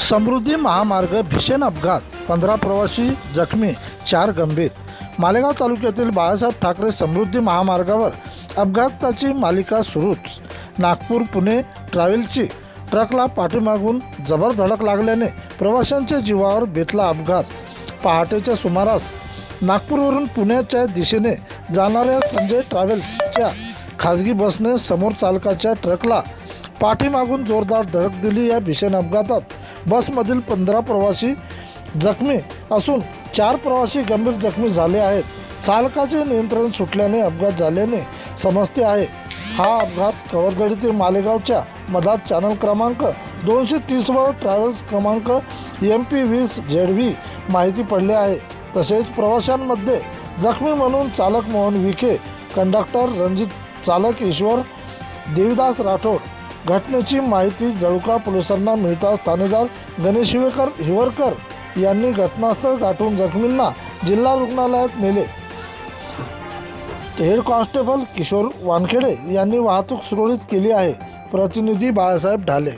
समृद्धी महामार्ग भीषण अपघात, 15 प्रवासी जखमी, 4 गंभीर। मालेगाव तालुक्यातील बाळासाहेब ठाकरे समृद्धी महामार्गावर अपघाताची मालिका सुरूच। नागपूर पुणे ट्रॅव्हल्सची ट्रकला पाठीमागून जबर धडक लागल्याने प्रवाशांच्या जीवावर बेतला अपघात। पहाटेच्या सुमारास नागपूरवरून पुण्याच्या दिशेने जाणाऱ्या संजय ट्रॅव्हल्सच्या खाजगी बसने समोर चालकाच्या ट्रकला पाठीमागून जोरदार धडक दिली। या भीषण अपघातात बसमधील 15 प्रवासी जखमी असून 4 प्रवासी गंभीर जखमी झाले आहेत। चालकाचे नियंत्रण सुटल्याने अपघात झाल्याने समजते आहे। हा अपघात कवरदडी ते मालेगावच्या मधात चॅनल क्रमांक 230 वर ट्रॅव्हल्स क्रमांक MP20ZV माहिती पडले आहे। तसेच प्रवाशांमध्ये जखमी म्हणून चालक मोहन विखे, कंडक्टर रणजित, चालक ईश्वर देवीदास राठोड। घटनेची माहिती जळुका पोलिसांना मिळताच ठाणेदार गणेश हिवरकर यांनी घटनास्थळ गाठून जखमींना जिल्हा रुग्णालयात नेले। हेड कॉन्स्टेबल किशोर वानखेडे यांनी वाहतूक सुरळीत केली आहे। प्रतिनिधी बाळासाहेब ढाले।